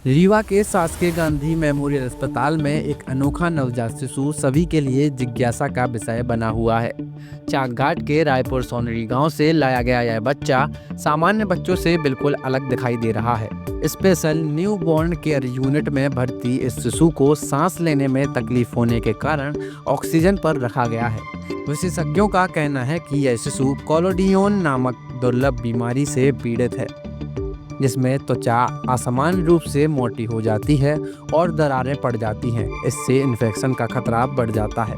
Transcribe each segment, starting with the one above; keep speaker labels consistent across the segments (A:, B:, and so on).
A: रीवा के शासकीय गांधी मेमोरियल अस्पताल में एक अनोखा नवजात शिशु सभी के लिए जिज्ञासा का विषय बना हुआ है। चाकघाट के रायपुर सोनरी गांव से लाया गया यह बच्चा सामान्य बच्चों से बिल्कुल अलग दिखाई दे रहा है। Special new born care unit में भर्ती इस शिशु को सांस लेने में तकलीफ होने के कारण ऑक्सीजन पर रखा गया है। विशेषज्ञों का कहना है कि यह शिशु कोलोडियन नामक दुर्लभ बीमारी से पीड़ित है, जिसमें त्वचा असमान रूप से मोटी हो जाती है और दरारें पड़ जाती हैं। इससे इन्फेक्शन का खतरा बढ़ जाता है।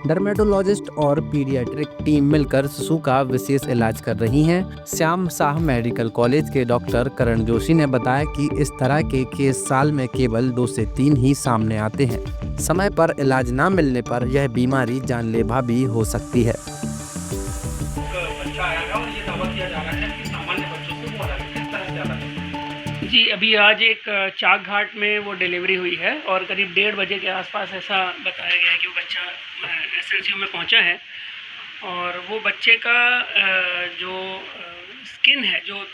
A: डर्मेटोलॉजिस्ट और पीडियाट्रिक टीम मिलकर शिशु का विशेष इलाज कर रही हैं। श्याम शाह मेडिकल कॉलेज के डॉक्टर करण जोशी ने बताया कि इस तरह के केस साल में केवल 2 से 3 ही सामने आते हैं। समय पर इलाज न मिलने पर यह बीमारी जानलेवा भी हो सकती है।
B: बच्चा आया है और ये दावा किया जा रहा है कि सामान्य बच्चों से वो अलग है। किस तरह से अलग है? जी, अभी आज एक चाकघाट में वो डिलीवरी हुई है और करीब 1:30 बजे के आसपास ऐसा बताया गया है कि वो बच्चा एसएनसीयू में पहुंचा है। और वो बच्चे का जो स्किन है, जो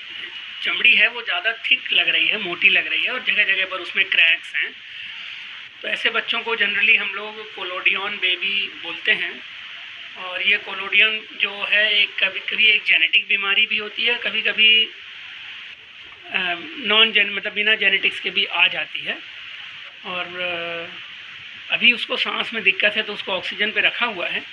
B: चमड़ी है, वो ज़्यादा थिक लग रही है, मोटी लग रही है और जगह जगह पर उसमें क्रैक्स हैं। तो ऐसे बच्चों को जनरली हम लोग कोलोडियन बेबी बोलते हैं। और ये कोलोडियन जो है एक कभी कभी एक जेनेटिक बीमारी भी होती है, कभी कभी मतलब बिना जेनेटिक्स के भी आ जाती है। और अभी उसको सांस में दिक्कत है तो उसको ऑक्सीजन पे रखा हुआ है।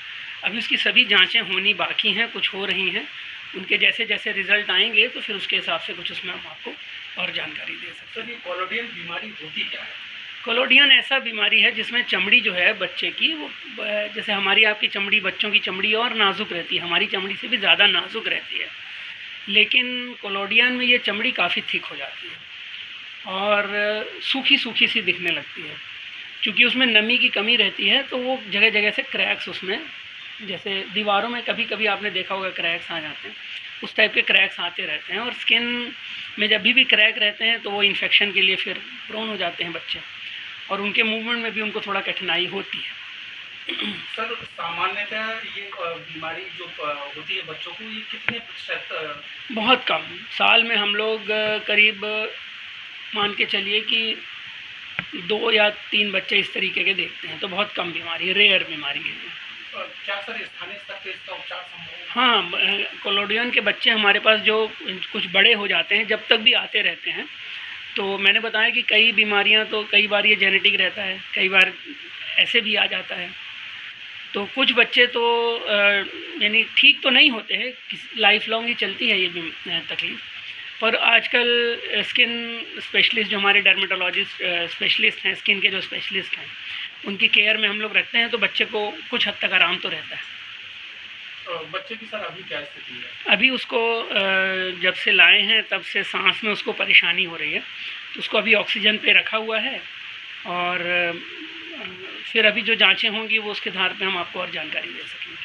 B: अभी उसकी सभी जांचें होनी बाकी हैं, कुछ हो रही हैं। उनके जैसे जैसे रिज़ल्ट आएंगे तो फिर उसके हिसाब से कुछ उसमें हम आपको और जानकारी दे सकते हैं।
C: तो कोलोडियन बीमारी होती क्या है?
B: कोलोडियन ऐसा बीमारी है जिसमें चमड़ी जो है बच्चे की, वो जैसे हमारी आपकी चमड़ी, बच्चों की चमड़ी और नाजुक रहती है, हमारी चमड़ी से भी ज़्यादा नाजुक रहती है। लेकिन कोलोडियन में ये चमड़ी काफ़ी थिक हो जाती है और सूखी सूखी सी दिखने लगती है। क्योंकि उसमें नमी की कमी रहती है तो वो जगह जगह से क्रैक्स, उसमें जैसे दीवारों में कभी कभी आपने देखा होगा क्रैक्स आ जाते हैं, उस टाइप के क्रैक्स आते रहते हैं। और स्किन में जब भी क्रैक रहते हैं तो वो इन्फेक्शन के लिए फिर प्रोन हो जाते हैं बच्चे, और उनके मूवमेंट में भी उनको थोड़ा कठिनाई होती है।
C: सर, सामान्यतः ये बीमारी जो होती है बच्चों को, ये कितने प्रतिशत?
B: बहुत कम। साल में हम लोग करीब मान के चलिए कि 2 या 3 बच्चे इस तरीके के देखते हैं। तो बहुत कम बीमारी है, रेयर बीमारी है।
C: क्या सर स्थानीय स्तर पर इसका उपचार संभव है?
B: हाँ, कोलोडियन के बच्चे हमारे पास जो कुछ बड़े हो जाते हैं, जब तक भी आते रहते हैं। तो मैंने बताया कि कई बीमारियां तो कई बार ये जेनेटिक रहता है, कई बार ऐसे भी आ जाता है। तो कुछ बच्चे तो यानी ठीक तो नहीं होते हैं, लाइफ लॉन्ग ही चलती है ये तकलीफ़। पर आजकल स्किन स्पेशलिस्ट जो हमारे डर्मेटोलॉजिस्ट स्पेशलिस्ट हैं, स्किन के जो स्पेशलिस्ट हैं, उनकी केयर में हम लोग रखते हैं तो बच्चे को कुछ हद तक आराम तो रहता है।
C: बच्चे की सर अभी क्या स्थिति है?
B: अभी उसको जब से लाए हैं तब से सांस में उसको परेशानी हो रही है, तो उसको अभी ऑक्सीजन पे रखा हुआ है। और फिर अभी जो जांचें होंगी वो उसके आधार पे हम आपको और जानकारी दे सकेंगे।